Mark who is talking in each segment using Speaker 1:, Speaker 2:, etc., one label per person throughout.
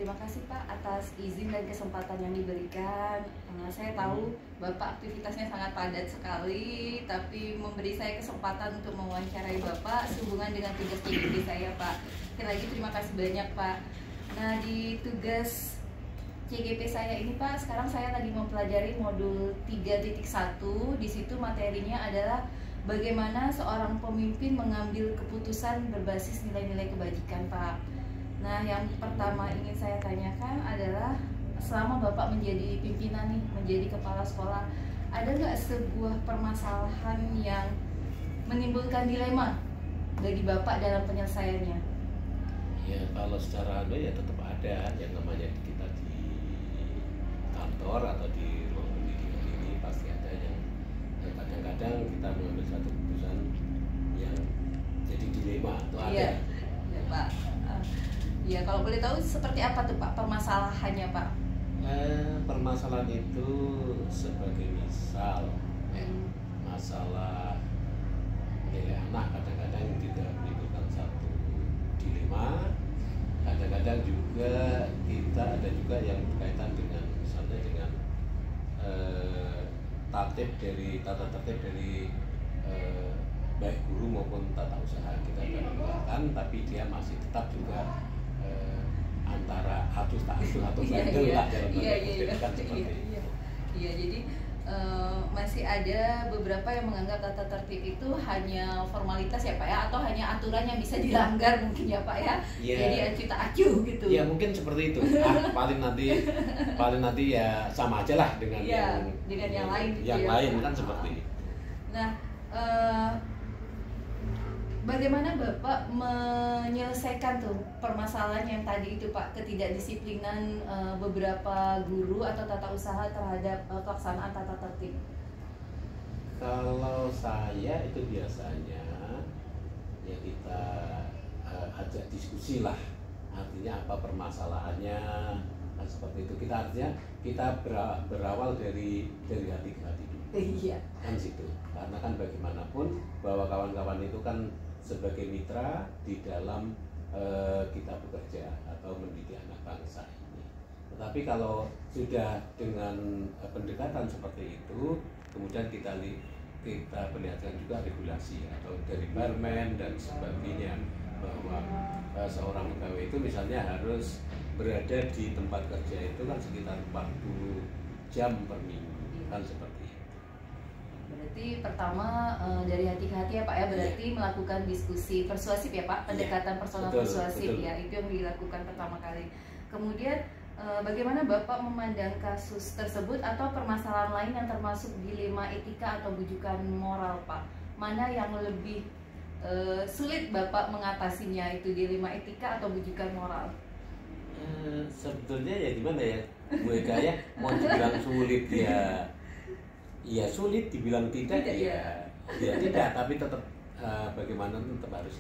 Speaker 1: terima kasih Pak atas izin dan kesempatan yang diberikan. Saya tahu Bapak aktivitasnya sangat padat sekali, tapi memberi saya kesempatan untuk mewawancarai Bapak sehubungan dengan tugas CGP saya Pak. Sekali lagi terima kasih banyak Pak. Nah, di tugas CGP saya ini Pak, sekarang saya lagi mempelajari modul 3.1. Di situ materinya adalah bagaimana seorang pemimpin mengambil keputusan berbasis nilai-nilai kebajikan Pak. Nah, yang pertama ingin saya tanyakan adalah selama Bapak menjadi pimpinan nih, menjadi kepala sekolah, ada nggak sebuah permasalahan yang menimbulkan dilema bagi Bapak dalam penyelesaiannya?
Speaker 2: Ya, kalau secara ya tetap ada yang namanya kita di kantor atau di ruang pendidikan ini pasti ada yang kadang-kadang kita mengambil satu keputusan yang jadi dilema atau ada.
Speaker 1: Iya, ya, Pak. Ya, kalau boleh tahu seperti apa tuh Pak permasalahannya Pak?
Speaker 2: Permasalahan itu sebagai misal masalah nilai anak kadang-kadang juga menimbulkan satu dilema. Kadang-kadang juga kita ada juga yang berkaitan dengan misalnya dengan tata tertib dari baik guru maupun tata usaha kita gunakan, tapi dia masih tetap juga antara atus tak atus atau bandel lah dalam pendidikan seperti itu.
Speaker 1: Iya, jadi masih ada beberapa yang menganggap tata tertib itu hanya formalitas ya Pak ya, atau hanya aturan yang bisa dilanggar mungkin ya Pak ya. Jadi acuh tak acuh gitu.
Speaker 2: Ya mungkin seperti itu. Paling nanti ya sama aja lah dengan
Speaker 1: yang lain.
Speaker 2: Yang lain kan seperti itu.
Speaker 1: Nah, bagaimana Bapak menyelesaikan tuh permasalahan yang tadi itu Pak, ketidakdisiplinan beberapa guru atau tata usaha terhadap pelaksanaan tata tertib?
Speaker 2: Kalau saya itu biasanya ya kita ajak diskusi lah, artinya apa permasalahannya, nah, seperti itu. Kita artinya kita berawal dari hati ke hati dulu.
Speaker 1: Iya.
Speaker 2: Kan situ, karena kan bagaimanapun bahwa kawan-kawan itu kan sebagai mitra di dalam kita bekerja atau mendidik anak bangsa ini. Tetapi kalau sudah dengan pendekatan seperti itu, kemudian kita perlihatkan juga regulasi atau dari Permen dan sebagainya, bahwa seorang pegawai itu misalnya harus berada di tempat kerja itu kan sekitar 40 jam per minggu, kan seperti itu.
Speaker 1: Berarti pertama dari hati ke hati ya Pak ya, berarti melakukan diskusi persuasif ya Pak, pendekatan personal persuasif ya, itu yang dilakukan pertama kali. Kemudian bagaimana Bapak memandang kasus tersebut atau permasalahan lain yang termasuk dilema etika atau bujukan moral Pak? Mana yang lebih sulit Bapak mengatasinya, itu dilema etika atau bujukan moral?
Speaker 2: Sebetulnya ya gimana ya, Bu Eka ya, mau dibilang sulit ya sulit, dibilang tidak ya tidak, tapi tetap bagaimana tetap harus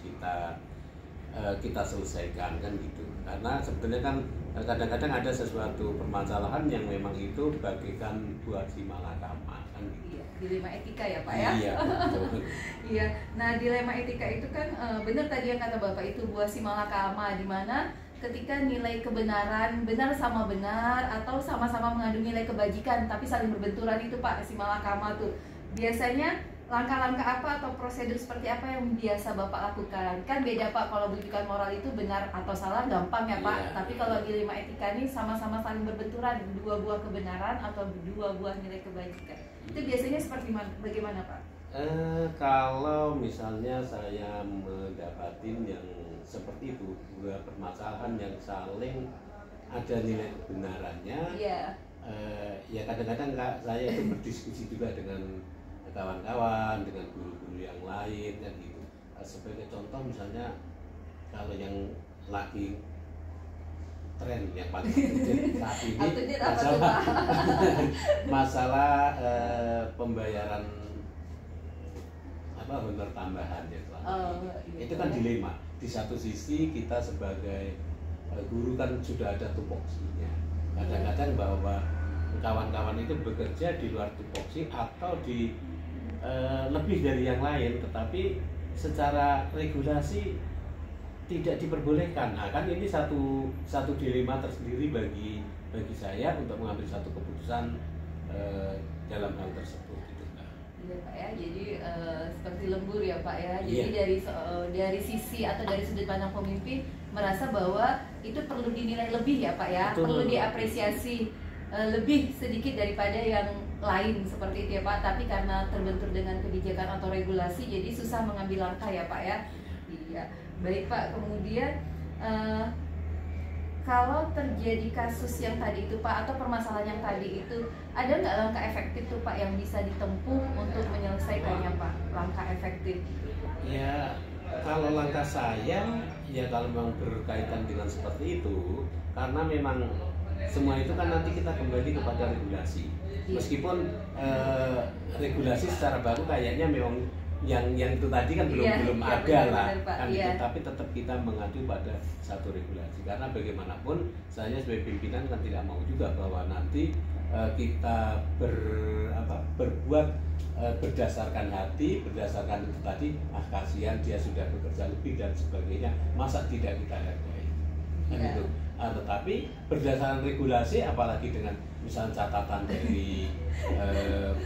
Speaker 2: kita selesaikan kan gitu. Karena sebetulnya kan kadang-kadang ada sesuatu permasalahan yang memang itu bagikan buah si malakama kan gitu.
Speaker 1: Iya, dilema etika ya Pak ya.
Speaker 2: Iya, betul.
Speaker 1: Iya. Nah, dilema etika itu kan benar tadi yang kata Bapak itu buah si malakama, di mana ketika nilai kebenaran benar sama benar atau sama-sama mengandung nilai kebajikan tapi saling berbenturan itu Pak, si malakama tuh. Biasanya langkah-langkah apa atau prosedur seperti apa yang biasa Bapak lakukan? Kan beda Pak, kalau bujukan moral itu benar atau salah gampang ya Pak. Tapi kalau dilema etika ini sama-sama saling berbenturan, dua buah kebenaran atau dua buah nilai kebajikan. Itu biasanya seperti bagaimana Pak?
Speaker 2: Kalau misalnya saya mendapatin yang seperti itu, dua permasalahan yang saling ada nilai kebenarannya, ya kadang-kadang saya itu berdiskusi juga dengan kawan-kawan, dengan guru-guru yang lain kan gitu. Sebagai contoh misalnya kalau yang lagi tren yang paling penting saat ini masalah pembayaran honor tambahan ya, itu kan dilema. Di satu sisi kita sebagai guru kan sudah ada tupoksinya. Kadang-kadang bahwa kawan-kawan itu bekerja di luar tupoksi atau di lebih dari yang lain, tetapi secara regulasi tidak diperbolehkan. Nah, kan ini satu dilema tersendiri bagi saya untuk mengambil satu keputusan dalam hal tersebut gitu, Pak.
Speaker 1: Iya Pak ya, jadi seperti lembur ya Pak ya. Jadi
Speaker 2: Iya.
Speaker 1: dari sisi atau dari sudut pandang pemimpin merasa bahwa itu perlu dinilai lebih ya Pak ya,
Speaker 2: Betul.
Speaker 1: perlu diapresiasi lebih sedikit daripada yang lain seperti itu ya Pak. Tapi karena terbentur dengan kebijakan atau regulasi, jadi susah mengambil langkah ya Pak ya. Iya, baik Pak. Kemudian kalau terjadi kasus yang tadi itu Pak, atau permasalahan yang tadi itu, ada nggak langkah efektif tuh Pak yang bisa ditempuh untuk menyelesaikannya Pak? Langkah efektif.
Speaker 2: Ya, kalau langkah saya, ya kalau memang berkaitan dengan seperti itu, karena memang semua itu kan nanti kita kembali kepada regulasi.
Speaker 1: Iya.
Speaker 2: Meskipun regulasi secara baru kayaknya memang yang itu tadi kan belum
Speaker 1: Iya,
Speaker 2: belum
Speaker 1: iya,
Speaker 2: ada
Speaker 1: benar,
Speaker 2: lah
Speaker 1: benar, Pak.
Speaker 2: kan
Speaker 1: Iya.
Speaker 2: itu, tapi tetap kita mengacu pada satu regulasi, karena bagaimanapun saya sebagai pimpinan kan tidak mau juga bahwa nanti kita berbuat berdasarkan hati, berdasarkan itu tadi, kasihan dia sudah bekerja lebih dan sebagainya, masa tidak kita hargai kan
Speaker 1: Iya.
Speaker 2: itu. Tetapi berdasarkan regulasi, apalagi dengan misalnya catatan dari
Speaker 1: Iya.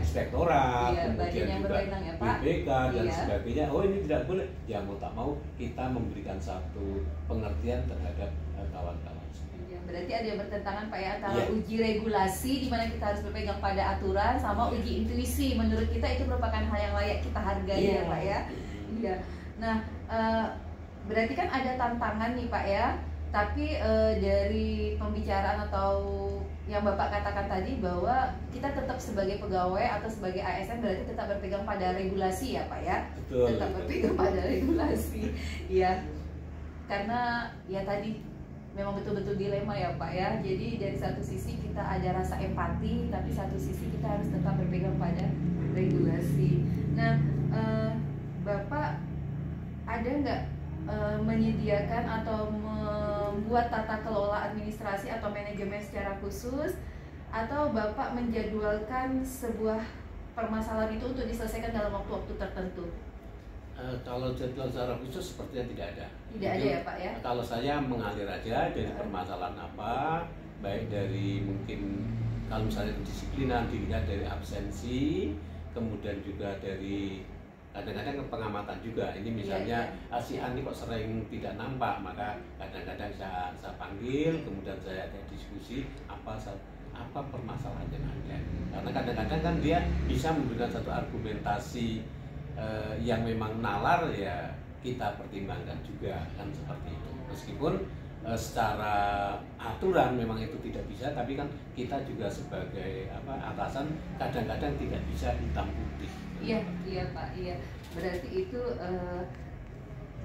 Speaker 2: inspektorat,
Speaker 1: Iya, badan
Speaker 2: kemudian
Speaker 1: yang
Speaker 2: juga
Speaker 1: berwenang ya, Pak.
Speaker 2: BPK dan
Speaker 1: Iya.
Speaker 2: sebagainya, oh ini tidak boleh, ya mau tak mau kita memberikan satu pengertian terhadap kawan-kawan.
Speaker 1: Iya, berarti ada yang bertentangan Pak ya antara
Speaker 2: Iya.
Speaker 1: uji regulasi di mana kita harus berpegang pada aturan sama
Speaker 2: Iya.
Speaker 1: uji intuisi. Menurut kita itu merupakan hal yang layak kita hargai
Speaker 2: Iya.
Speaker 1: ya Pak ya. Iya. Nah, berarti kan ada tantangan nih Pak ya. Tapi dari pembicaraan atau yang Bapak katakan tadi bahwa kita tetap sebagai pegawai atau sebagai ASN berarti tetap berpegang pada regulasi ya Pak ya.
Speaker 2: Betul.
Speaker 1: Tetap berpegang pada regulasi. Iya. Karena ya tadi memang betul-betul dilema ya Pak ya. Jadi dari satu sisi kita ada rasa empati, tapi satu sisi kita harus tetap berpegang pada regulasi. Nah, Bapak ada nggak menyediakan atau membuat tata kelola administrasi atau manajemen secara khusus, atau Bapak menjadwalkan sebuah permasalahan itu untuk diselesaikan dalam waktu-waktu tertentu?
Speaker 2: Kalau jadwal secara khusus sepertinya tidak ada.
Speaker 1: Tidak ada ya Pak ya?
Speaker 2: Kalau saya mengalir aja dari permasalahan apa, baik dari mungkin kalau misalnya kedisiplinan dilihat dari absensi, kemudian juga dari kadang-kadang pengamatan juga. Ini misalnya si Ani kok sering tidak nampak, maka kadang-kadang saya panggil, kemudian saya ada diskusi apa permasalahan yang ada. Karena kadang-kadang kan dia bisa memberikan satu argumentasi yang memang nalar, ya kita pertimbangkan juga kan seperti itu. Meskipun secara aturan memang itu tidak bisa, tapi kan kita juga sebagai atasan kadang-kadang tidak bisa hitam putih.
Speaker 1: Iya, iya Pak, iya. Berarti itu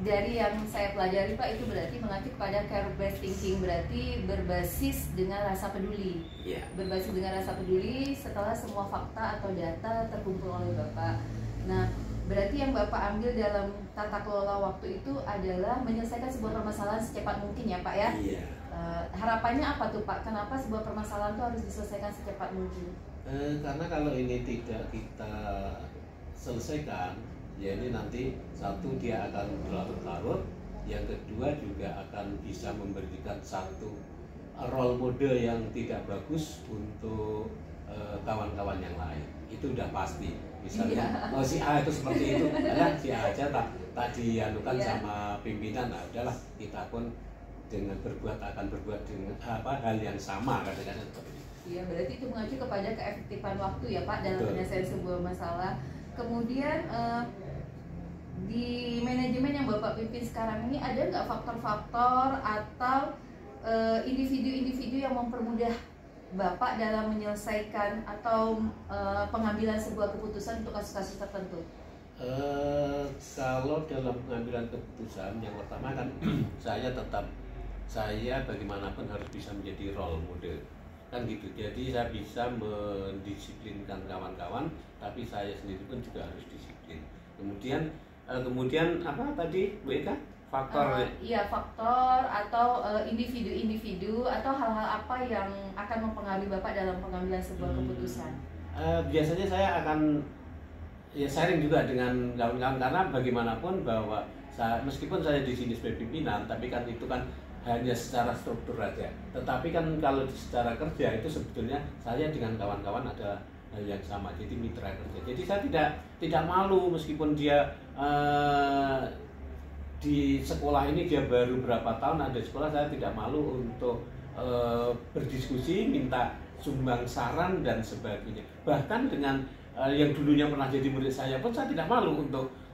Speaker 1: dari yang saya pelajari Pak, itu berarti mengacu kepada care based thinking, berarti berbasis dengan rasa peduli.
Speaker 2: Iya.
Speaker 1: Berbasis dengan rasa peduli setelah semua fakta atau data terkumpul oleh Bapak. Nah, berarti yang Bapak ambil dalam tata kelola waktu itu adalah menyelesaikan sebuah permasalahan secepat mungkin ya Pak ya?
Speaker 2: Iya.
Speaker 1: Harapannya apa tuh Pak? Kenapa sebuah permasalahan itu harus diselesaikan secepat mungkin?
Speaker 2: Karena kalau ini tidak kita selesaikan, ya ini nanti satu dia akan berlarut-larut, yang kedua juga akan bisa memberikan satu role model yang tidak bagus untuk kawan-kawan yang lain. Itu udah pasti. Misalnya si A itu seperti itu, karena si A aja tak dianukan sama pimpinan, nah udahlah kita pun dengan akan berbuat dengan hal yang sama, kadang-kadang seperti itu.
Speaker 1: Iya, berarti itu mengacu kepada keefektifan waktu ya Pak dalam penyelesaian sebuah masalah. Kemudian di manajemen yang Bapak pimpin sekarang ini ada nggak faktor-faktor atau individu-individu yang mempermudah Bapak dalam menyelesaikan atau pengambilan sebuah keputusan untuk kasus-kasus tertentu?
Speaker 2: Kalau dalam pengambilan keputusan, yang pertama kan saya bagaimanapun harus bisa menjadi role model kan gitu. Jadi saya bisa mendisiplinkan kawan-kawan, tapi saya sendiri pun juga harus disiplin. Kemudian apa tadi Bu Eka? Faktor
Speaker 1: iya, faktor atau individu-individu atau hal-hal apa yang akan mempengaruhi Bapak dalam pengambilan sebuah keputusan?
Speaker 2: Biasanya saya akan sharing juga dengan kawan-kawan, karena bagaimanapun bahwa meskipun saya di sini sebagai pimpinan, tapi kan itu kan hanya secara struktur aja. Tetapi kan kalau secara kerja itu sebetulnya saya dengan kawan-kawan ada hal yang sama, jadi mitra kerja. Jadi saya tidak malu meskipun dia di sekolah ini dia baru berapa tahun ada sekolah, saya tidak malu untuk berdiskusi, minta sumbang saran dan sebagainya. Bahkan dengan yang dulunya pernah jadi murid saya pun saya tidak malu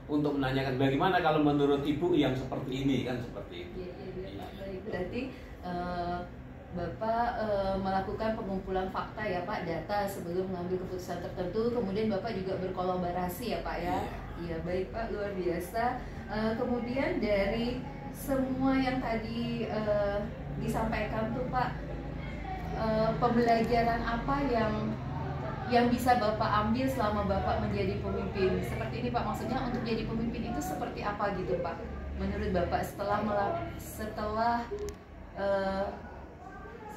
Speaker 2: untuk menanyakan bagaimana kalau menurut ibu yang seperti ini, kan seperti itu.
Speaker 1: Iya, Pak. Baik, berarti Bapak melakukan pengumpulan fakta ya Pak, data sebelum mengambil keputusan tertentu, kemudian Bapak juga berkolaborasi ya Pak ya. Iya, baik Pak, luar biasa. Kemudian dari semua yang tadi disampaikan tuh Pak, pembelajaran apa yang bisa Bapak ambil selama Bapak menjadi pemimpin? Seperti ini Pak, maksudnya untuk jadi pemimpin itu seperti apa gitu Pak? Menurut Bapak setelah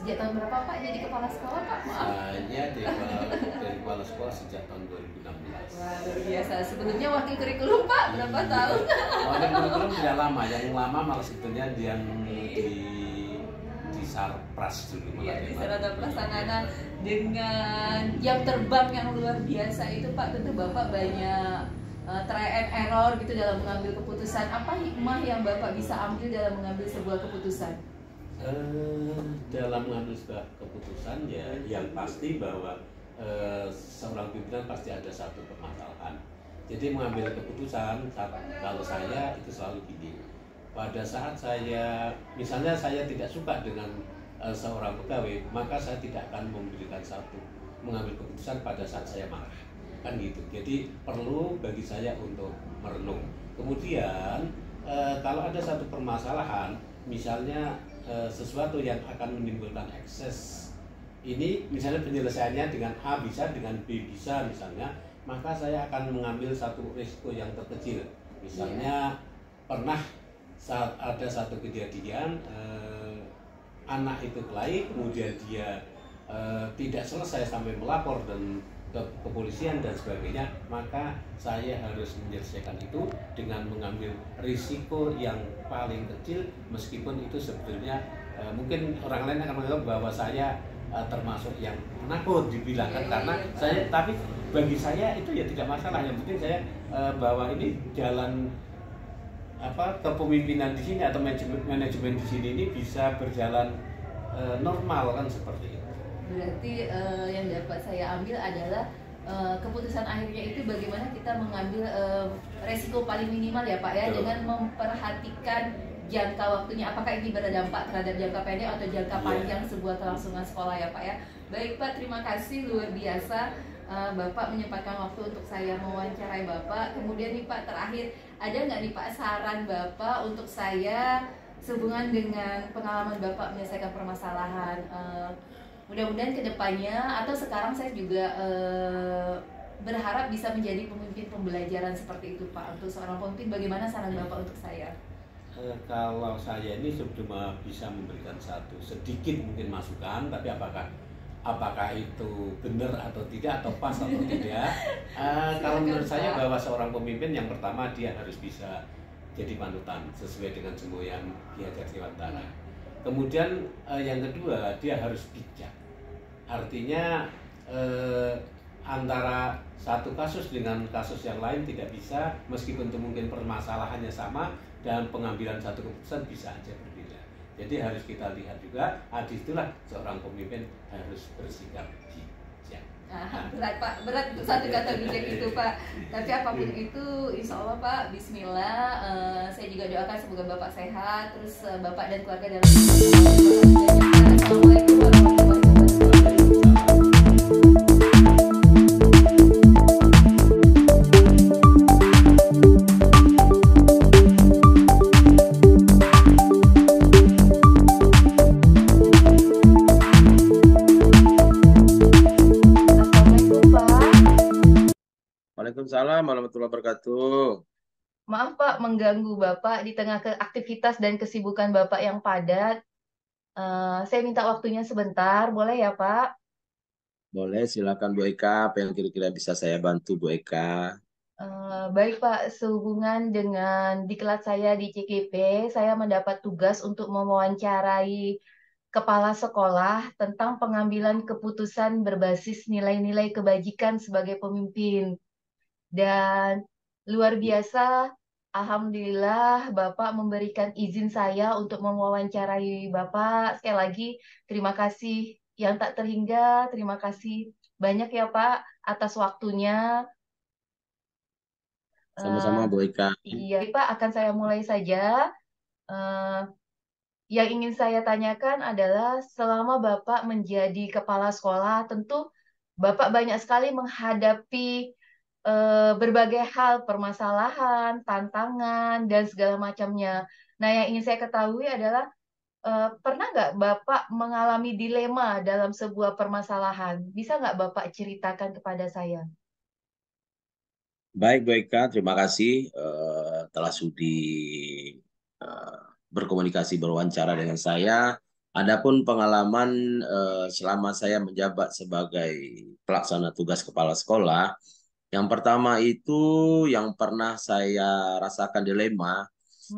Speaker 1: sejak tahun berapa Pak jadi kepala sekolah Pak? Maaf.
Speaker 2: Saya dari kepala sekolah sejak tahun 2016.
Speaker 1: Wah, luar biasa. Sebelumnya wakil kurikulum Pak, berapa tahun?
Speaker 2: Wakil kurikulum tidak lama, yang lama malah sebetulnya yang di Sarpras dulu.
Speaker 1: Iya, di Sarana Prasarana dengan jam terbang yang luar biasa itu Pak, tentu Bapak banyak try and error gitu dalam mengambil keputusan. Apa hikmah yang Bapak bisa ambil dalam mengambil sebuah keputusan?
Speaker 2: Dalam mengambil sebuah keputusan ya yang pasti bahwa seorang pimpinan pasti ada satu permasalahan. Jadi mengambil keputusan kalau saya itu selalu gini. Pada saat saya misalnya saya tidak suka dengan seorang pegawai, maka saya tidak akan mengambil keputusan pada saat saya marah. Kan gitu. Jadi perlu bagi saya untuk merenung. Kemudian kalau ada satu permasalahan, misalnya sesuatu yang akan menimbulkan ekses ini, misalnya penyelesaiannya dengan A bisa, dengan B bisa misalnya, maka saya akan mengambil satu risiko yang terkecil. Misalnya pernah saat ada satu kejadian anak itu kelahi, kemudian dia tidak selesai sampai melapor dan ke kepolisian dan sebagainya, maka saya harus menyelesaikan itu dengan mengambil risiko yang paling kecil, meskipun itu sebetulnya mungkin orang lain akan menganggap bahwa saya termasuk yang penakut dibilangkan karena saya, tapi bagi saya itu ya tidak masalah. Yang penting saya bahwa ini jalan kepemimpinan di sini atau manajemen di sini ini bisa berjalan normal, kan seperti itu.
Speaker 1: Berarti yang dapat saya ambil adalah keputusan akhirnya itu bagaimana kita mengambil resiko paling minimal ya Pak ya. Betul. Dengan memperhatikan jangka waktunya, apakah ini berdampak terhadap jangka pendek atau jangka panjang sebuah kelangsungan sekolah ya Pak ya. Baik Pak, terima kasih luar biasa Bapak menyempatkan waktu untuk saya mewawancarai Bapak. Kemudian nih Pak, terakhir ada nggak nih Pak saran Bapak untuk saya sehubungan dengan pengalaman Bapak menyelesaikan permasalahan? Mudah-mudahan kedepannya atau sekarang saya juga berharap bisa menjadi pemimpin pembelajaran seperti itu Pak. Untuk seorang pemimpin, bagaimana saran Bapak untuk saya?
Speaker 2: Kalau saya ini cuma bisa memberikan satu sedikit mungkin masukan, tapi apakah itu benar atau tidak, atau pas atau tidak. Kalau menurut saya bahwa seorang pemimpin yang pertama dia harus bisa jadi panutan sesuai dengan semboyan Ki Hajar Dewantara. Kemudian yang kedua dia harus bijak. Artinya antara satu kasus dengan kasus yang lain tidak bisa, meskipun itu mungkin permasalahannya sama dan pengambilan satu keputusan bisa aja berbeda. Jadi harus kita lihat juga, disitulah seorang pemimpin harus bersikap bijak.
Speaker 1: Berat Pak, berat satu kata bijak itu Pak. Tapi apapun itu, insya Allah Pak, Bismillah. Saya juga doakan semoga Bapak sehat, terus Bapak dan keluarga dalam. Assalamualaikum warahmatullahi wabarakatuh.
Speaker 3: Waalaikumsalam warahmatullahi wabarakatuh.
Speaker 1: Maaf Pak, mengganggu Bapak di tengah aktivitas dan kesibukan Bapak yang padat. Saya minta waktunya sebentar, boleh ya Pak?
Speaker 3: Boleh, silakan Bu Eka. Apa yang kira-kira bisa saya bantu Bu Eka?
Speaker 1: Baik Pak, sehubungan dengan diklat saya di CKP, saya mendapat tugas untuk mewawancarai kepala sekolah tentang pengambilan keputusan berbasis nilai-nilai kebajikan sebagai pemimpin. Dan luar biasa, Alhamdulillah Bapak memberikan izin saya untuk mewawancarai Bapak. Sekali lagi, terima kasih yang tak terhingga, terima kasih banyak ya Pak atas waktunya.
Speaker 3: Sama-sama
Speaker 1: Eh,
Speaker 3: Bu Eka.
Speaker 1: iya, Pak, akan saya mulai saja. Eh, yang ingin saya tanyakan adalah selama Bapak menjadi kepala sekolah, tentu Bapak banyak sekali menghadapi berbagai hal, permasalahan, tantangan, dan segala macamnya. Nah, yang ingin saya ketahui adalah pernah nggak Bapak mengalami dilema dalam sebuah permasalahan? Bisa nggak Bapak ceritakan kepada saya?
Speaker 3: Baik Bu Eka, terima kasih telah sudi eh, berkomunikasi berwawancara dengan saya. Adapun pengalaman selama saya menjabat sebagai pelaksana tugas kepala sekolah, yang pertama itu yang pernah saya rasakan dilema,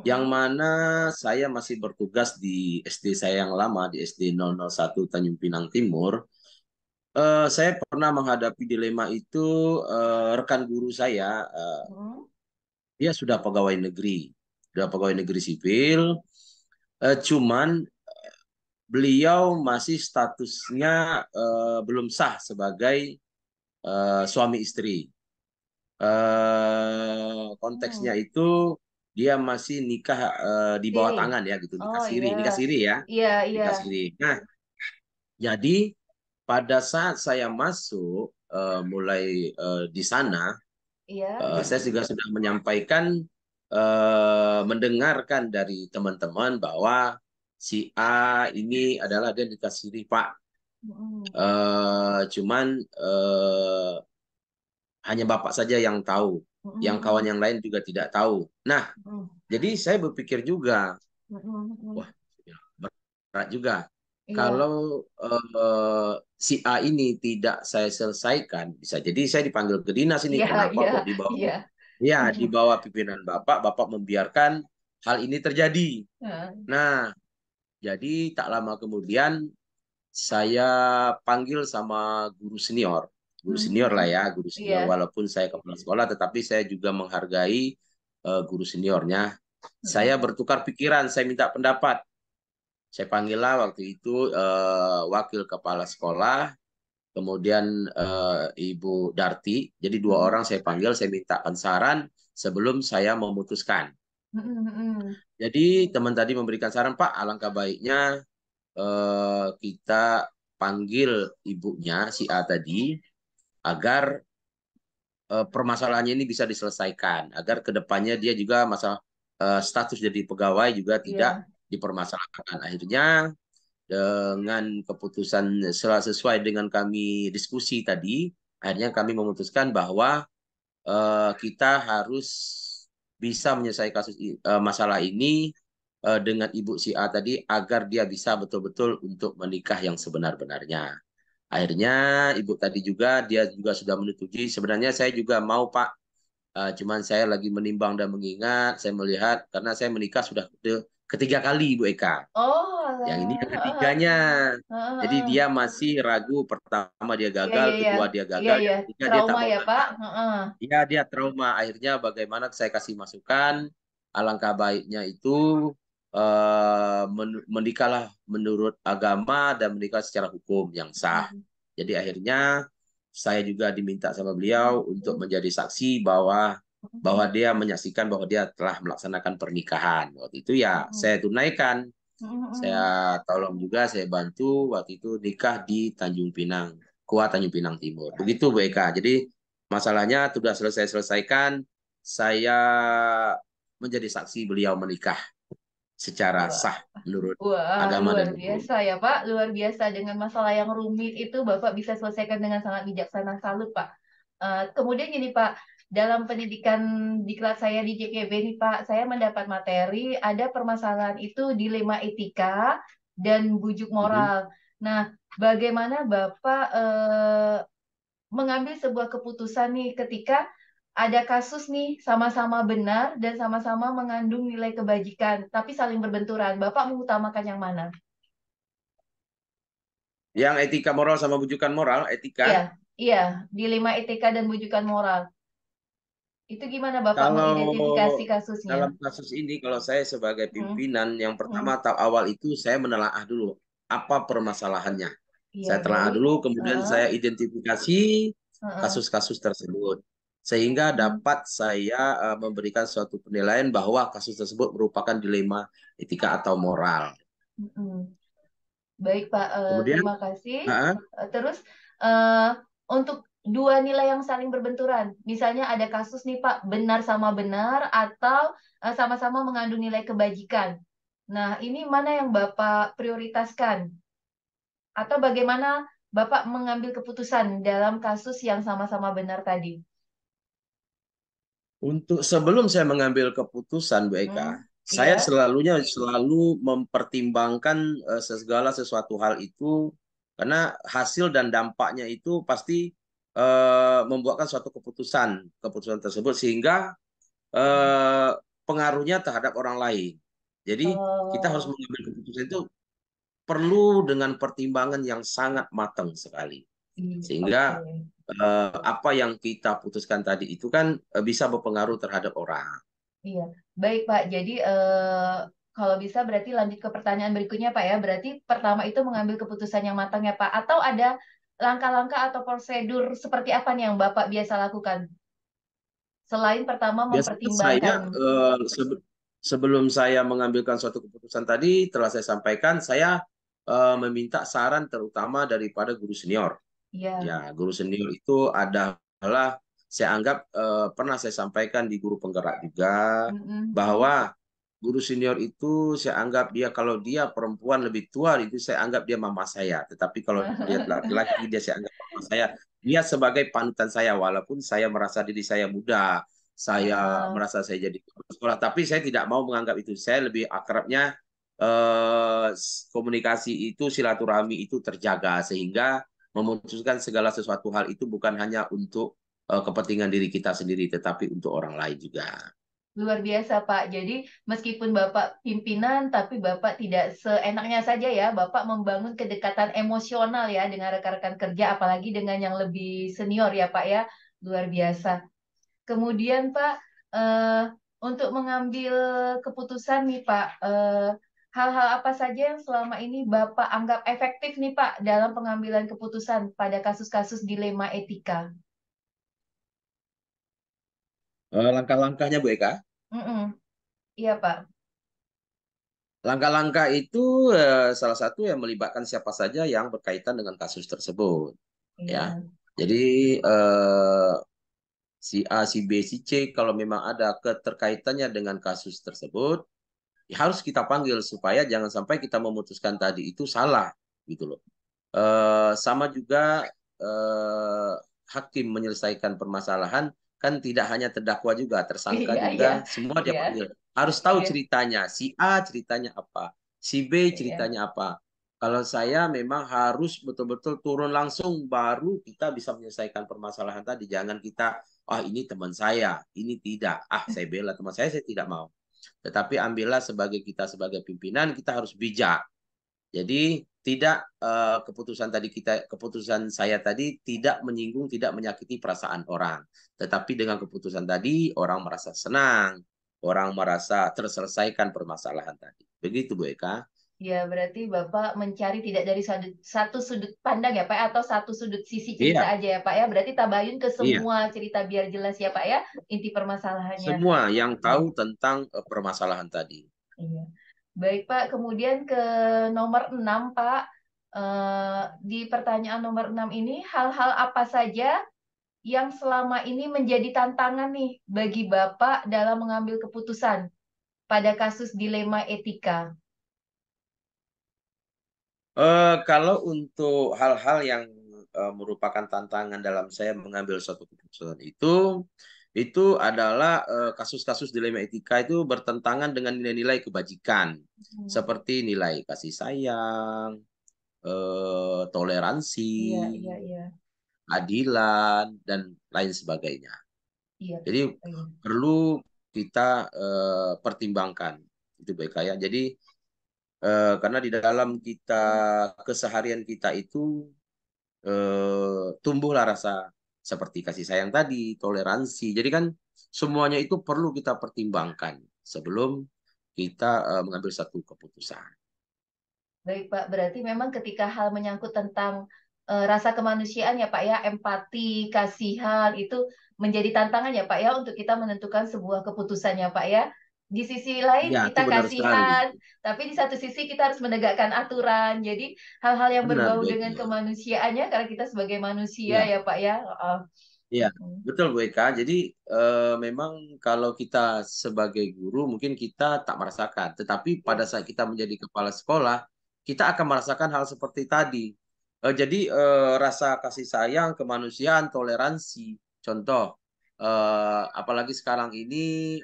Speaker 3: yang
Speaker 1: Mm-mm.
Speaker 3: mana saya masih bertugas di SD saya yang lama, di SD 001 Tanjung Pinang Timur. Saya pernah menghadapi dilema itu, rekan guru saya,
Speaker 1: Mm-mm.
Speaker 3: dia sudah pegawai negeri sipil, cuman beliau masih statusnya belum sah sebagai suami istri. Konteksnya
Speaker 1: Hmm.
Speaker 3: itu dia masih nikah di bawah
Speaker 1: Siri.
Speaker 3: tangan ya gitu,
Speaker 1: Oh iya,
Speaker 3: nikah siri ya,
Speaker 1: iya, iya.
Speaker 3: nikah siri. Nah, jadi pada saat saya masuk mulai di sana,
Speaker 1: Iya.
Speaker 3: saya juga sudah menyampaikan, mendengarkan dari teman-teman bahwa si A ini adalah dia dikasih Pak.
Speaker 1: Mm-mm.
Speaker 3: Cuman hanya Bapak saja yang tahu, yang kawan
Speaker 1: Mm-mm.
Speaker 3: yang lain juga tidak tahu. Nah,
Speaker 1: Mm-mm.
Speaker 3: jadi saya berpikir juga,
Speaker 1: Mm-mm.
Speaker 3: wah
Speaker 1: Mm-mm.
Speaker 3: berat juga.
Speaker 1: Iya,
Speaker 3: Kalau si A ini tidak saya selesaikan, bisa jadi saya dipanggil ke dinas ini.
Speaker 1: iya,
Speaker 3: Kenapa
Speaker 1: iya,
Speaker 3: kok di bawah?
Speaker 1: iya.
Speaker 3: Ya, di bawah pimpinan Bapak, Bapak membiarkan hal ini terjadi.
Speaker 1: Nah,
Speaker 3: Nah, jadi tak lama kemudian saya panggil sama guru senior. Guru senior lah
Speaker 1: mm-mm.
Speaker 3: ya, guru
Speaker 1: Iya.
Speaker 3: senior. Walaupun saya kepala sekolah, tetapi saya juga menghargai guru seniornya. Saya
Speaker 1: Mm-mm.
Speaker 3: bertukar pikiran, saya minta pendapat. Saya panggil lah waktu itu wakil kepala sekolah, kemudian Ibu Darti. Jadi dua
Speaker 1: Mm-mm.
Speaker 3: orang saya panggil, saya mintakan saran sebelum saya memutuskan.
Speaker 1: Mm-mm. Mm-mm.
Speaker 3: Jadi teman tadi memberikan saran, Pak, alangkah baiknya kita panggil ibunya si A tadi agar permasalahannya ini bisa diselesaikan, agar kedepannya dia juga masalah status jadi pegawai juga tidak
Speaker 1: Iya.
Speaker 3: dipermasalahkan. Akhirnya dengan keputusan sesuai dengan kami diskusi tadi, akhirnya kami memutuskan bahwa kita harus bisa menyelesaikan masalah ini dengan Ibu si A tadi agar dia bisa betul-betul untuk menikah yang sebenar-benarnya. Akhirnya Ibu tadi juga dia juga sudah menyetujui. Sebenarnya saya juga mau Pak, cuman saya lagi menimbang dan mengingat. Saya melihat karena saya menikah sudah ketiga kali Ibu Eka.
Speaker 1: Oh,
Speaker 3: Yang ini
Speaker 1: alah.
Speaker 3: yang ketiganya.
Speaker 1: Heeh,
Speaker 3: Jadi
Speaker 1: heeh.
Speaker 3: dia masih ragu. Pertama dia
Speaker 1: Iya,
Speaker 3: gagal,
Speaker 1: iya, iya.
Speaker 3: kedua dia
Speaker 1: Iya,
Speaker 3: gagal,
Speaker 1: iya.
Speaker 3: yang ketiga dia tak
Speaker 1: Trauma
Speaker 3: mau
Speaker 1: ya, Pak.
Speaker 3: gagal.
Speaker 1: Heeh.
Speaker 3: Ya, dia trauma. Akhirnya bagaimana saya kasih masukan, alangkah baiknya itu menikahlah menurut agama dan menikah secara hukum yang sah.
Speaker 1: Mm-mm.
Speaker 3: Jadi akhirnya saya juga diminta sama beliau untuk menjadi saksi bahwa dia menyaksikan bahwa dia telah melaksanakan pernikahan. Waktu itu ya
Speaker 1: Mm-mm.
Speaker 3: saya tunaikan,
Speaker 1: Mm-mm.
Speaker 3: saya tolong juga, saya bantu waktu itu nikah di Tanjung Pinang, Kuah Tanjung Pinang Timur. Begitu Bu Eka. Jadi masalahnya sudah selesai selesaikan. Saya menjadi saksi beliau menikah secara
Speaker 1: Wah.
Speaker 3: sah menurut
Speaker 1: Wah,
Speaker 3: agama
Speaker 1: luar
Speaker 3: dan hukum.
Speaker 1: biasa ya, Pak. Luar biasa dengan masalah yang rumit itu Bapak bisa selesaikan dengan sangat bijaksana. Salut, Pak. Kemudian gini, Pak, dalam pendidikan di kelas saya di JKB nih, Pak, saya mendapat materi ada permasalahan itu dilema etika dan bujuk
Speaker 3: Mhm.
Speaker 1: moral. Nah, bagaimana Bapak mengambil sebuah keputusan nih ketika ada kasus nih sama-sama benar dan sama-sama mengandung nilai kebajikan, tapi saling berbenturan. Bapak mengutamakan yang mana?
Speaker 3: Yang etika moral sama bujukan moral, etika.
Speaker 1: Iya, iya, dilema etika dan bujukan moral. Itu gimana Bapak
Speaker 3: Kalau
Speaker 1: mengidentifikasi kasusnya?
Speaker 3: dalam kasus ini, kalau saya sebagai
Speaker 1: Hmm,
Speaker 3: pimpinan, yang pertama
Speaker 1: hmm,
Speaker 3: tahap awal itu saya menelaah dulu apa permasalahannya.
Speaker 1: iya,
Speaker 3: Saya telaah
Speaker 1: baik.
Speaker 3: dulu, kemudian
Speaker 1: Heeh,
Speaker 3: saya identifikasi
Speaker 1: heeh,
Speaker 3: kasus-kasus tersebut. Sehingga
Speaker 1: hmm,
Speaker 3: dapat saya memberikan suatu penilaian bahwa kasus tersebut merupakan dilema etika atau moral.
Speaker 1: hmm. Baik Pak,
Speaker 3: Kemudian,
Speaker 1: terima kasih.
Speaker 3: ah,
Speaker 1: Terus eh, untuk dua nilai yang saling berbenturan, misalnya ada kasus nih Pak, benar sama benar atau sama-sama mengandung nilai kebajikan. Nah, ini mana yang Bapak prioritaskan? Atau bagaimana Bapak mengambil keputusan dalam kasus yang sama-sama benar tadi?
Speaker 3: untuk sebelum saya mengambil keputusan, Bu
Speaker 1: Hmm,
Speaker 3: Eka, saya
Speaker 1: iya.
Speaker 3: selalu mempertimbangkan segala sesuatu hal itu karena hasil dan dampaknya itu pasti membuatkan suatu keputusan tersebut sehingga eh, pengaruhnya terhadap orang lain. Jadi kita harus
Speaker 1: Oh,
Speaker 3: mengambil keputusan itu perlu dengan pertimbangan yang sangat matang sekali.
Speaker 1: oke.
Speaker 3: Sehingga apa yang kita putuskan tadi itu kan bisa berpengaruh terhadap orang.
Speaker 1: Iya, baik Pak. Jadi kalau bisa berarti lanjut ke pertanyaan berikutnya Pak ya. Berarti pertama itu mengambil keputusan yang matang ya Pak. Atau ada langkah-langkah atau prosedur seperti apa nih yang Bapak biasa lakukan? Selain pertama
Speaker 3: Biasanya saya
Speaker 1: mempertimbangkan.
Speaker 3: sebelum saya mengambilkan suatu keputusan tadi telah saya sampaikan, saya meminta saran terutama daripada guru senior.
Speaker 1: Iya.
Speaker 3: Ya, guru senior itu adalah saya anggap pernah saya sampaikan di guru penggerak juga
Speaker 1: Mm-mm.
Speaker 3: bahwa guru senior itu saya anggap dia kalau dia perempuan lebih tua itu saya anggap dia mama saya. Tetapi kalau dia laki-laki dia saya anggap mama saya. Dia sebagai panutan saya walaupun saya merasa diri saya muda, saya
Speaker 1: Heeh.
Speaker 3: merasa saya jadi kepala sekolah, tapi saya tidak mau menganggap itu. Saya lebih akrabnya komunikasi itu silaturahmi itu terjaga sehingga memutuskan segala sesuatu hal itu bukan hanya untuk kepentingan diri kita sendiri, tetapi untuk orang lain juga.
Speaker 1: Luar biasa, Pak. Jadi, meskipun Bapak pimpinan, tapi Bapak tidak seenaknya saja ya. Bapak membangun kedekatan emosional ya dengan rekan-rekan kerja, apalagi dengan yang lebih senior ya, Pak ya. Luar biasa. Kemudian, Pak, untuk mengambil keputusan nih, Pak, hal-hal apa saja yang selama ini Bapak anggap efektif nih, Pak, dalam pengambilan keputusan pada kasus-kasus dilema etika?
Speaker 3: Langkah-langkahnya Bu Eka,
Speaker 1: Mm-mm. Iya, Pak.
Speaker 3: langkah-langkah itu salah satu yang melibatkan siapa saja yang berkaitan dengan kasus tersebut, ya.
Speaker 1: Iya.
Speaker 3: Jadi eh, si A, si B, si C kalau memang ada keterkaitannya dengan kasus tersebut, ya harus kita panggil supaya jangan sampai kita memutuskan tadi itu salah, gitu loh. Sama juga eh, hakim menyelesaikan permasalahan kan tidak hanya terdakwa juga, tersangka
Speaker 1: Iya, iya.
Speaker 3: juga, semua dia
Speaker 1: Iya.
Speaker 3: panggil. Harus tahu
Speaker 1: Iya.
Speaker 3: ceritanya. Si A ceritanya apa, si B
Speaker 1: Iya.
Speaker 3: ceritanya apa. Kalau saya memang harus betul-betul turun langsung baru kita bisa menyelesaikan permasalahan tadi. Jangan kita, ah ini teman saya, ini tidak. Ah saya bela teman saya tidak mau. Tetapi ambillah sebagai kita sebagai pimpinan, kita harus bijak. Jadi tidak keputusan saya tadi tidak menyinggung, tidak menyakiti perasaan orang. Tetapi dengan keputusan tadi orang merasa senang, orang merasa terselesaikan permasalahan tadi. Begitu Bu Eka.
Speaker 1: Ya, berarti Bapak mencari tidak dari satu sudut pandang ya, Pak, ya, atau satu sudut sisi cerita
Speaker 3: Iya,
Speaker 1: aja ya, Pak, ya. Berarti tabayun ke
Speaker 3: iya.
Speaker 1: semua cerita biar jelas ya, Pak, ya, inti permasalahannya.
Speaker 3: Semua yang
Speaker 1: Iya,
Speaker 3: tahu tentang permasalahan tadi.
Speaker 1: iya. Baik, Pak. Kemudian ke nomor 6 Pak. Di pertanyaan nomor 6 ini, hal-hal apa saja yang selama ini menjadi tantangan nih bagi Bapak dalam mengambil keputusan pada kasus dilema etika?
Speaker 3: Kalau untuk hal-hal yang merupakan tantangan dalam saya mengambil suatu keputusan itu adalah kasus-kasus dilema etika itu bertentangan dengan nilai-nilai kebajikan,
Speaker 1: Hmm.
Speaker 3: seperti nilai kasih sayang, toleransi,
Speaker 1: Iya, iya, iya.
Speaker 3: adilan, dan lain sebagainya.
Speaker 1: Iya.
Speaker 3: Jadi
Speaker 1: Iya.
Speaker 3: perlu kita pertimbangkan itu baik ya. Jadi karena di dalam kita keseharian kita itu tumbuhlah rasa seperti kasih sayang tadi, toleransi. Jadi kan semuanya itu perlu kita pertimbangkan sebelum kita mengambil satu keputusan.
Speaker 1: Baik, Pak. Berarti memang ketika hal menyangkut tentang rasa kemanusiaan ya, Pak ya, empati, kasihan itu menjadi tantangan ya, Pak ya, untuk kita menentukan sebuah keputusan ya, Pak ya. Di sisi lain
Speaker 3: Ya, itu
Speaker 1: kita
Speaker 3: benar sekali.
Speaker 1: kasihan, tapi di satu sisi kita harus menegakkan aturan. Jadi hal-hal yang
Speaker 3: Benar,
Speaker 1: berbau dengan
Speaker 3: baiknya.
Speaker 1: kemanusiaannya karena kita sebagai manusia
Speaker 3: Ya.
Speaker 1: ya, Pak ya.
Speaker 3: Iya,
Speaker 1: Mm-mm.
Speaker 3: betul Bu Eka. Jadi memang kalau kita sebagai guru mungkin kita tak merasakan, tetapi pada
Speaker 1: Ya.
Speaker 3: saat kita menjadi kepala sekolah, kita akan merasakan hal seperti tadi. Jadi rasa kasih sayang, kemanusiaan, toleransi. Contoh, apalagi sekarang ini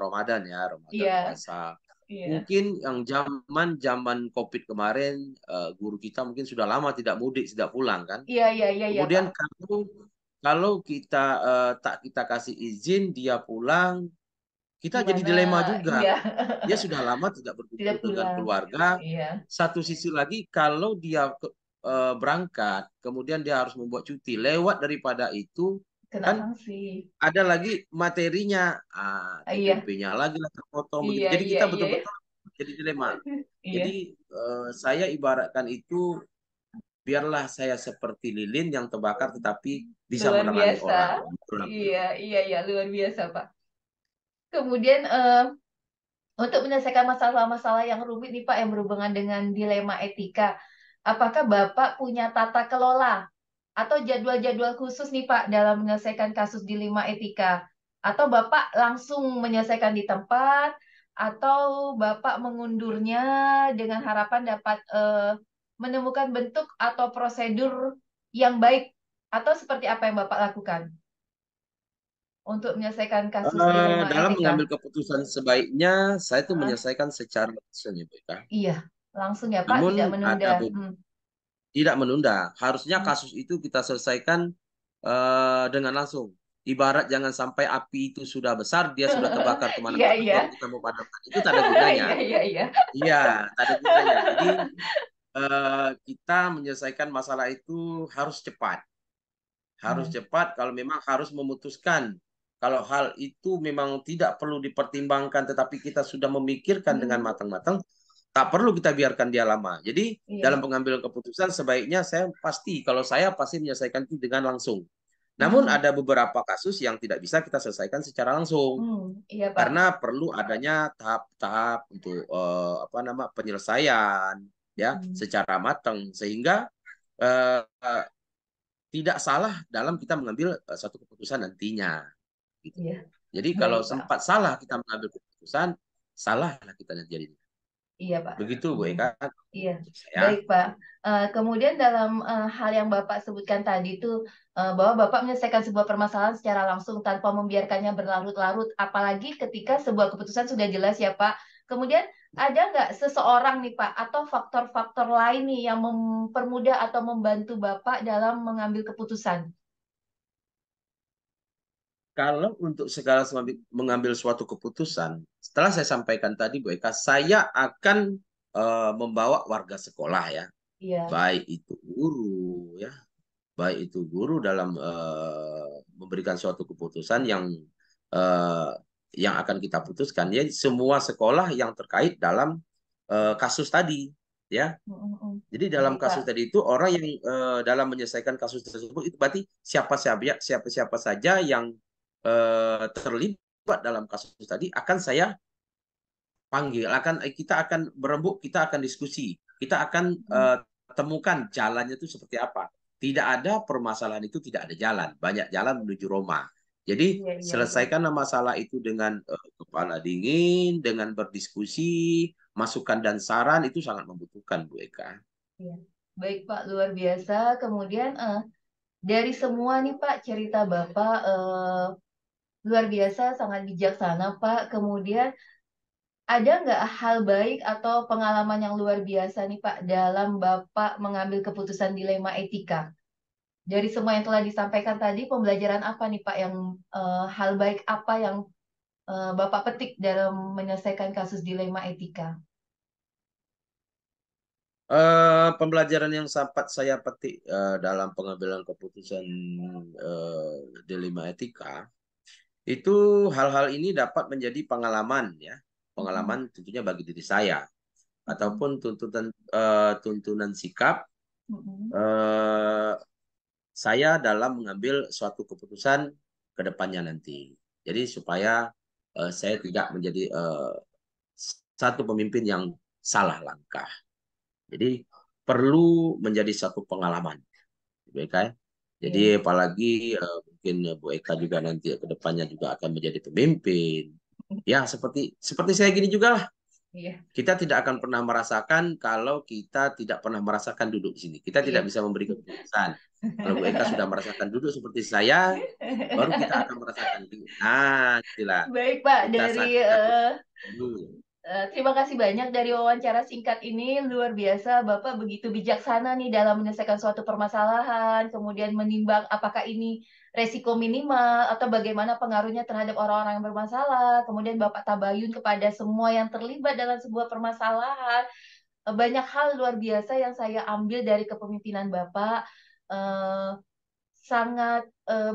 Speaker 3: Ramadan ya, Ramadan
Speaker 1: Iya,
Speaker 3: puasa.
Speaker 1: iya.
Speaker 3: Mungkin yang zaman zaman COVID kemarin, guru kita mungkin sudah lama tidak mudik, tidak pulang kan.
Speaker 1: Iya, iya, iya, iya,
Speaker 3: Kemudian
Speaker 1: Pak.
Speaker 3: kalau kita tak kita kasih izin dia pulang, kita jadi
Speaker 1: Gimana?
Speaker 3: dilema juga.
Speaker 1: Iya,
Speaker 3: Dia sudah lama tidak
Speaker 1: tidak
Speaker 3: berkumpul dengan
Speaker 1: pulang.
Speaker 3: keluarga.
Speaker 1: Iya,
Speaker 3: Satu sisi lagi kalau dia berangkat, kemudian dia harus membuat cuti. Lewat daripada itu
Speaker 1: kena
Speaker 3: kan
Speaker 1: sanksi.
Speaker 3: ada lagi materinya,
Speaker 1: Iya,
Speaker 3: TPP-nya lagi lah terpotong begitu.
Speaker 1: iya,
Speaker 3: Jadi
Speaker 1: iya,
Speaker 3: kita
Speaker 1: iya,
Speaker 3: betul-betul jadi dilema. Jadi
Speaker 1: iya,
Speaker 3: saya ibaratkan itu biarlah saya seperti lilin yang terbakar tetapi bisa
Speaker 1: luar
Speaker 3: menerangi
Speaker 1: biasa.
Speaker 3: orang.
Speaker 1: Iya, iya, iya, luar biasa, Pak. Kemudian untuk menyelesaikan masalah-masalah yang rumit nih Pak yang berhubungan dengan dilema etika, apakah Bapak punya tata kelola atau jadwal-jadwal khusus nih Pak dalam menyelesaikan kasus dilema etika? Atau Bapak langsung menyelesaikan di tempat, atau Bapak mengundurnya dengan harapan dapat menemukan bentuk atau prosedur yang baik, atau seperti apa yang Bapak lakukan untuk menyelesaikan kasus dilema
Speaker 3: Dalam
Speaker 1: etika?
Speaker 3: mengambil keputusan sebaiknya saya itu
Speaker 1: Heeh.
Speaker 3: menyelesaikan secara langsung ya, Bu Eka.
Speaker 1: Iya, langsung ya Pak,
Speaker 3: Namun
Speaker 1: tidak menunda.
Speaker 3: ada
Speaker 1: Hmm.
Speaker 3: tidak menunda. Harusnya
Speaker 1: Hmm.
Speaker 3: kasus itu kita selesaikan dengan langsung. Ibarat jangan sampai api itu sudah besar, dia sudah terbakar
Speaker 1: Iya,
Speaker 3: kemana-mana,
Speaker 1: iya.
Speaker 3: baru kita mau padamkan. Itu tak ada gunanya.
Speaker 1: Iya, iya, iya.
Speaker 3: Iya, tak ada gunanya. Jadi kita menyelesaikan masalah itu harus cepat. Harus
Speaker 1: Hmm.
Speaker 3: cepat kalau memang harus memutuskan. Kalau hal itu memang tidak perlu dipertimbangkan, tetapi kita sudah memikirkan dengan
Speaker 1: Hmm.
Speaker 3: matang-matang, tak perlu kita biarkan dia lama. Jadi dalam
Speaker 1: Iya.
Speaker 3: pengambilan keputusan sebaiknya saya pasti, kalau saya pasti menyelesaikan itu dengan langsung. Namun
Speaker 1: Hmm.
Speaker 3: ada beberapa kasus yang tidak bisa kita selesaikan secara langsung
Speaker 1: Hmm. Iya, Pak.
Speaker 3: karena perlu adanya tahap-tahap untuk apa nama penyelesaian ya
Speaker 1: Hmm.
Speaker 3: secara matang sehingga eh, tidak salah dalam kita mengambil satu keputusan nantinya. Gitu.
Speaker 1: Iya.
Speaker 3: Jadi kalau
Speaker 1: Baik, Pak.
Speaker 3: sempat salah kita mengambil keputusan, salahlah kita nanti jadinya.
Speaker 1: Iya, Pak.
Speaker 3: Begitu Bu
Speaker 1: Hmm.
Speaker 3: Eka.
Speaker 1: Iya.
Speaker 3: Saya.
Speaker 1: Baik, Pak. Kemudian dalam hal yang Bapak sebutkan tadi itu bahwa Bapak menyelesaikan sebuah permasalahan secara langsung tanpa membiarkannya berlarut-larut, apalagi ketika sebuah keputusan sudah jelas ya, Pak. Kemudian ada nggak seseorang nih, Pak, atau faktor-faktor lain nih yang mempermudah atau membantu Bapak dalam mengambil keputusan?
Speaker 3: Kalau untuk segala mengambil suatu keputusan, setelah saya sampaikan tadi Bu Eka, saya akan membawa warga sekolah ya,
Speaker 1: Iya.
Speaker 3: baik itu guru ya, baik itu guru dalam memberikan suatu keputusan eh, yang akan kita putuskan ya semua sekolah yang terkait dalam kasus tadi ya.
Speaker 1: Mm-mm.
Speaker 3: Jadi dalam
Speaker 1: Baik,
Speaker 3: kasus
Speaker 1: Pak.
Speaker 3: tadi itu orang yang dalam menyelesaikan kasus tersebut itu berarti siapa saja yang terlibat dalam kasus tadi akan saya panggil, kita akan berembuk, kita akan diskusi, kita akan
Speaker 1: Mm.
Speaker 3: temukan jalannya itu seperti apa. Tidak ada permasalahan itu tidak ada jalan, banyak jalan menuju Roma. Jadi
Speaker 1: Iya, iya, iya.
Speaker 3: selesaikanlah masalah itu dengan kepala dingin, dengan berdiskusi, masukan dan saran itu sangat membutuhkan Bu Eka.
Speaker 1: Iya. Baik, Pak, luar biasa. Kemudian dari semua nih Pak cerita Bapak luar biasa, sangat bijaksana Pak. Kemudian ada nggak hal baik atau pengalaman yang luar biasa nih Pak dalam Bapak mengambil keputusan dilema etika? Dari semua yang telah disampaikan tadi, pembelajaran apa nih Pak yang hal baik apa yang Bapak petik dalam menyelesaikan kasus dilema etika?
Speaker 3: Pembelajaran yang sempat saya petik dalam pengambilan keputusan dilema etika itu hal-hal ini dapat menjadi pengalaman ya,
Speaker 1: Mm-mm.
Speaker 3: pengalaman tentunya bagi diri saya
Speaker 1: Mm-mm.
Speaker 3: ataupun tuntunan sikap
Speaker 1: Mm-mm.
Speaker 3: eh, saya dalam mengambil suatu keputusan ke depannya nanti. Jadi supaya saya tidak menjadi satu pemimpin yang salah langkah. Jadi perlu menjadi satu pengalaman, Bu Eka.
Speaker 1: Iya,
Speaker 3: Jadi apalagi mungkin Bu Eka juga nanti ke depannya juga akan menjadi pemimpin. Ya seperti seperti saya gini juga lah.
Speaker 1: iya,
Speaker 3: Kita tidak akan pernah merasakan kalau kita tidak pernah merasakan duduk di sini. Kita tidak
Speaker 1: iya.
Speaker 3: bisa memberi keputusan. Kalau Bu Eka sudah merasakan duduk seperti saya, baru kita akan merasakan. Nah, itulah.
Speaker 1: Baik Pak,
Speaker 3: Kita
Speaker 1: dari
Speaker 3: sadar dulu.
Speaker 1: terima kasih banyak dari wawancara singkat ini. Luar biasa, Bapak begitu bijaksana nih dalam menyelesaikan suatu permasalahan, kemudian menimbang apakah ini resiko minimal atau bagaimana pengaruhnya terhadap orang-orang yang bermasalah. Kemudian Bapak tabayun kepada semua yang terlibat dalam sebuah permasalahan. Banyak hal luar biasa yang saya ambil dari kepemimpinan Bapak. Eh, Sangat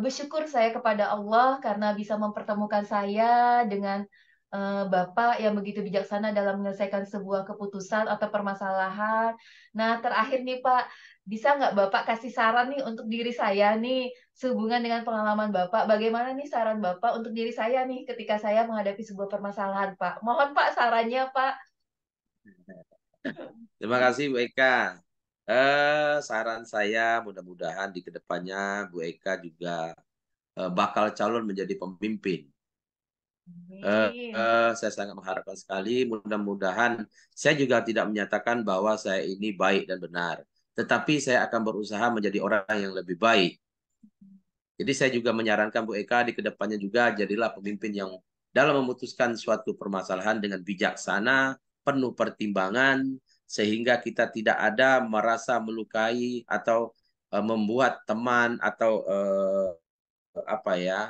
Speaker 1: bersyukur saya kepada Allah karena bisa mempertemukan saya dengan Bapak yang begitu bijaksana dalam menyelesaikan sebuah keputusan atau permasalahan. Nah, terakhir nih Pak, bisa nggak Bapak kasih saran nih untuk diri saya nih sehubungan dengan pengalaman Bapak? Bagaimana nih saran Bapak untuk diri saya nih ketika saya menghadapi sebuah permasalahan, Pak? Mohon Pak sarannya, Pak.
Speaker 3: Terima kasih Bu Eka. Saran saya mudah-mudahan di kedepannya Bu Eka juga bakal calon menjadi pemimpin.
Speaker 1: Amin.
Speaker 3: Saya sangat mengharapkan sekali. Mudah-mudahan saya juga tidak menyatakan bahwa saya ini baik dan benar, tetapi saya akan berusaha menjadi orang yang lebih baik. Jadi saya juga menyarankan Bu Eka di kedepannya juga jadilah pemimpin yang dalam memutuskan suatu permasalahan dengan bijaksana, penuh pertimbangan, sehingga kita tidak ada merasa melukai atau membuat teman atau apa ya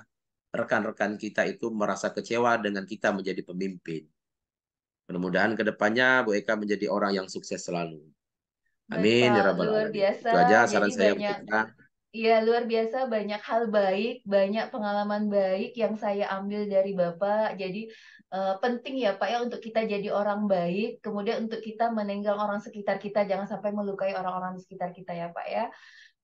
Speaker 3: rekan-rekan kita itu merasa kecewa dengan kita menjadi pemimpin. Mudah-mudahan kedepannya Bu Eka menjadi orang yang sukses selalu.
Speaker 1: Baik
Speaker 3: Amin ya
Speaker 1: Pak,
Speaker 3: rabbal
Speaker 1: luar
Speaker 3: alamin.
Speaker 1: biasa.
Speaker 3: Itu aja
Speaker 1: Jadi
Speaker 3: saran saya Bu
Speaker 1: banyak
Speaker 3: Eka.
Speaker 1: Iya, luar biasa banyak hal baik, banyak pengalaman baik yang saya ambil dari Bapak. Jadi penting ya Pak ya untuk kita jadi orang baik, kemudian untuk kita menenggang orang sekitar kita, jangan sampai melukai orang-orang di sekitar kita ya Pak ya.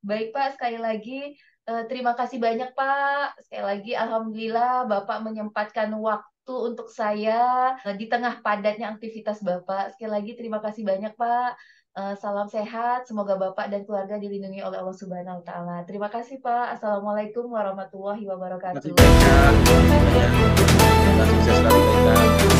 Speaker 1: Baik Pak, sekali lagi terima kasih banyak Pak. Sekali lagi Alhamdulillah Bapak menyempatkan waktu untuk saya di tengah padatnya aktivitas Bapak. Sekali lagi terima kasih banyak Pak. Salam sehat, semoga Bapak dan keluarga dilindungi oleh Allah Subhanahu wa taala. Terima kasih Pak. Assalamualaikum warahmatullahi
Speaker 3: Terima kasih
Speaker 1: wabarakatuh.
Speaker 3: banyak. Terima kasih banyak. Semoga sukses selalu Bu Eka.